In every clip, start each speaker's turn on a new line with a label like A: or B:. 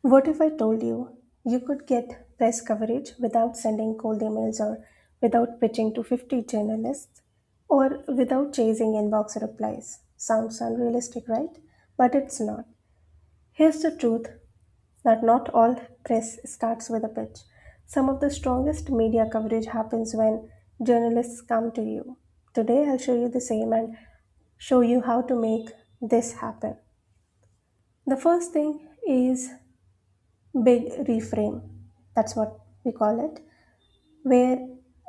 A: What if I told you you could get press coverage without sending cold emails or without pitching to 50 journalists or without chasing inbox replies? Sounds unrealistic, right? But it's not. Here's the truth that not all press starts with a pitch. Some of the strongest media coverage happens when journalists come to you. Today, I'll show you the same and show you how to make this happen. The first thing is big reframe. That's what we call it. Where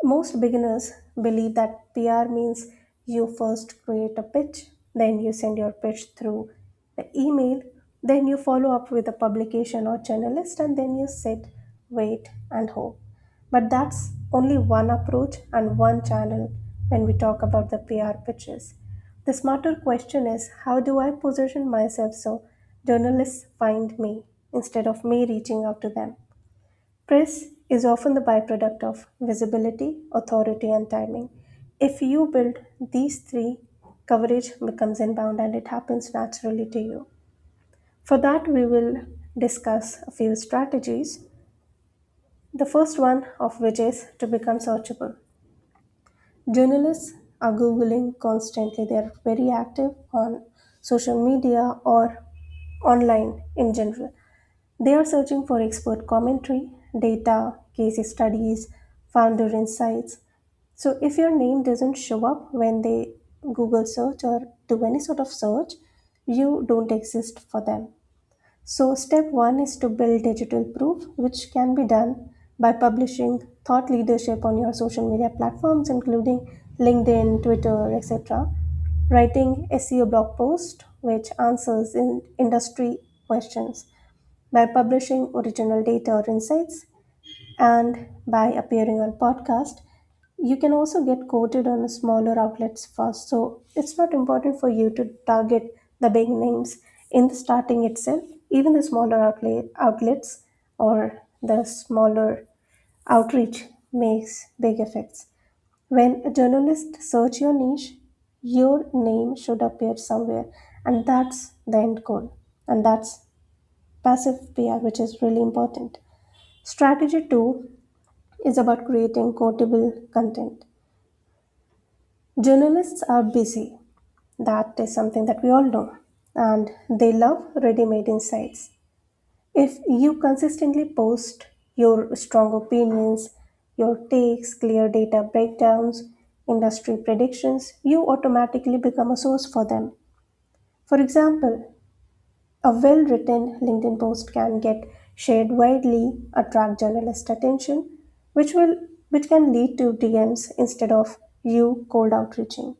A: most beginners believe that PR means you first create a pitch, then you send your pitch through the email, then you follow up with a publication or journalist, and then you sit, wait, and hope. But that's only one approach and one channel when we talk about the PR pitches. The smarter question is, how do I position myself so journalists find me instead of me reaching out to them? Press is often the byproduct of visibility, authority, and timing. If you build these three, coverage becomes inbound and it happens naturally to you. For that, we will discuss a few strategies. The first one of which is to become searchable. Journalists are Googling constantly, they are very active on social media or online in general. They are searching for expert commentary, data, case studies, founder insights. So if your name doesn't show up when they Google search or do any sort of search, you don't exist for them. So step one is to build digital proof, which can be done by publishing thought leadership on your social media platforms, including LinkedIn, Twitter, etc. Writing SEO blog post, which answers in industry questions by publishing original data or insights and by appearing on podcast. You can also get quoted on smaller outlets first, so it's not important for you to target the big names in the starting itself. Even the smaller outlets or the smaller outreach makes big effects. When a journalist search your niche, your name should appear somewhere, and that's the end goal, and that's passive PR, which is really important. Strategy two is about creating quotable content. Journalists are busy. That is something that we all know. And they love ready made insights. If you consistently post your strong opinions, your takes, clear data breakdowns, industry predictions, you automatically become a source for them. For example, a well written LinkedIn post can get shared widely, attract journalist attention, which can lead to DMs instead of you cold outreaching.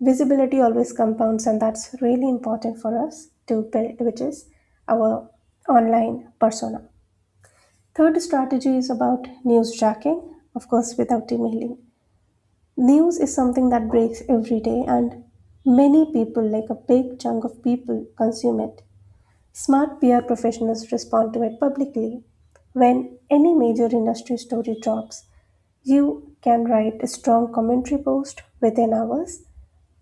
A: Visibility always compounds, and that's really important for us to build, which is our online persona. Third strategy is about newsjacking, of course, without emailing. News is something that breaks every day, and many people, like a big chunk of people, consume it. Smart PR professionals respond to it publicly. When any major industry story drops, you can write a strong commentary post within hours.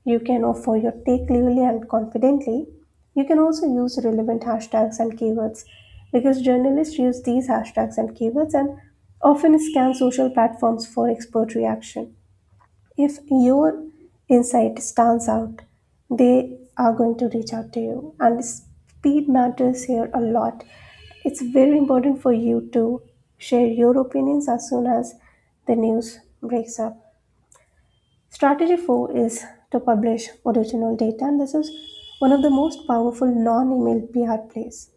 A: You can offer your take clearly and confidently. You can also use relevant hashtags and keywords because journalists use these hashtags and keywords and often scan social platforms for expert reaction. If your insight stands out, they are going to reach out to you. And speed matters here a lot. It's very important for you to share your opinions as soon as the news breaks up. Strategy 4 is to publish original data, and this is one of the most powerful non email PR plays.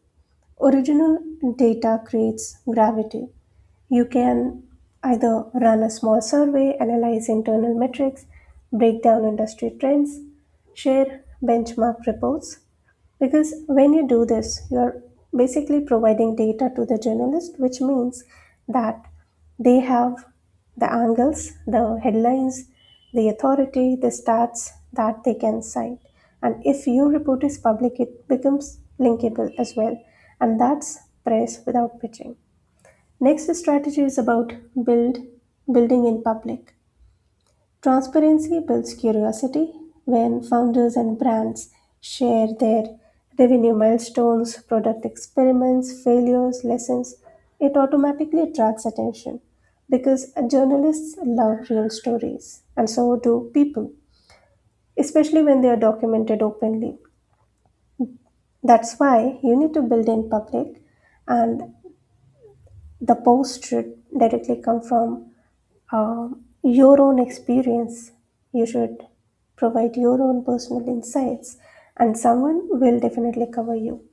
A: Original data creates gravity. You can either run a small survey, analyze internal metrics, break down industry trends, share benchmark reports. Because when you do this, you're basically providing data to the journalist, which means that they have the angles, the headlines, the authority, the stats that they can cite. And if your report is public, it becomes linkable as well. And that's press without pitching. Next strategy is about building in public. Transparency builds curiosity when founders and brands share their revenue milestones, product experiments, failures, lessons. It automatically attracts attention because journalists love real stories, and so do people, especially when they are documented openly. That's why you need to build in public, and the post should directly come from your own experience. You should provide your own personal insights, and someone will definitely cover you.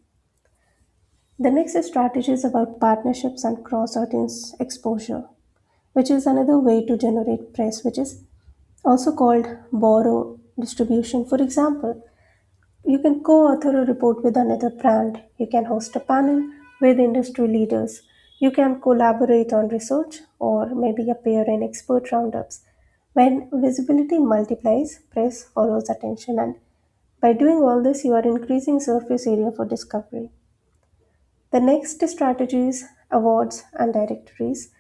A: The next strategy is about partnerships and cross audience exposure, which is another way to generate press, which is also called borrow distribution. For example, you can co author a report with another brand, you can host a panel with industry leaders, you can collaborate on research or maybe appear in expert roundups. When visibility multiplies, press follows attention, and by doing all this, you are increasing surface area for discovery. The next strategy is awards and directories.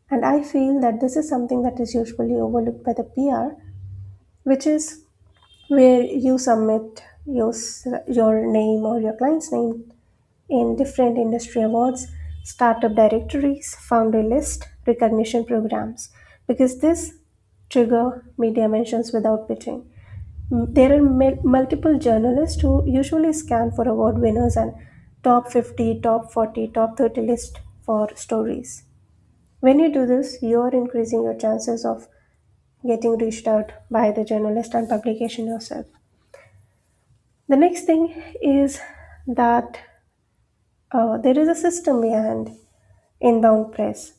A: And I feel that this is something that is usually overlooked by the PR, which is where you submit your name or your client's name in different industry awards, startup directories, founder list, recognition programs, because this trigger media mentions without pitching. There are multiple journalists who usually scan for award winners and top 50, top 40, top 30 list for stories. When you do this, you are increasing your chances of getting reached out by the journalist and publication yourself. The next thing is that there is a system behind inbound press.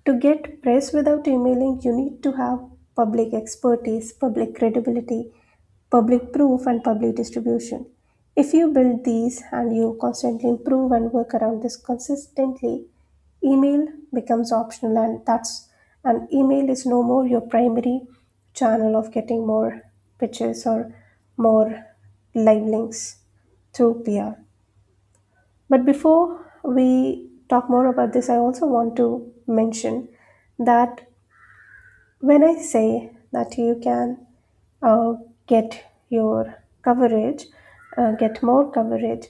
A: To get press without emailing, you need to have public expertise, public credibility, public proof, and public distribution. If you build these and you constantly improve and work around this consistently, email becomes optional, and email is no more your primary channel of getting more pitches or more live links through PR. But before we talk more about this, I also want to mention that when I say that you can uh, get your coverage, get more coverage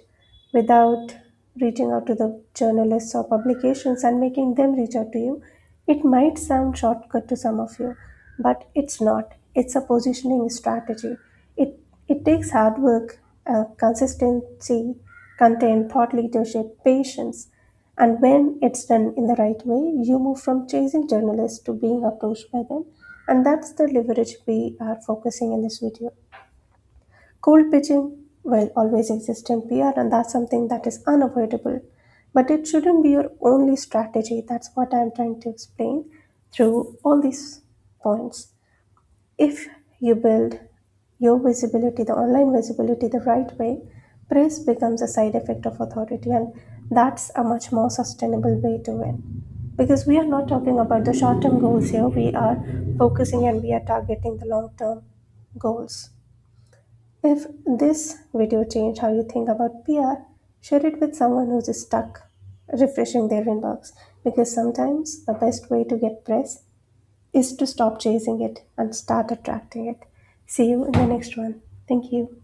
A: without reaching out to the journalists or publications and making them reach out to you, it might sound shortcut to some of you, but it's not. It's a positioning strategy. It it takes hard work, consistency, content, thought leadership, patience, and when it's done in the right way, you move from chasing journalists to being approached by them. And that's the leverage we are focusing in this video. Cold pitching will always exist in PR, and that's something that is unavoidable. But it shouldn't be your only strategy. That's what I'm trying to explain through all these points. If you build your visibility, the online visibility, the right way, praise becomes a side effect of authority, and that's a much more sustainable way to win. Because we are not talking about the short term goals here, we are focusing and we are targeting the long term goals. If this video changed how you think about PR, share it with someone who's stuck refreshing their inbox, because sometimes the best way to get press is to stop chasing it and start attracting it. See you in the next one. Thank you.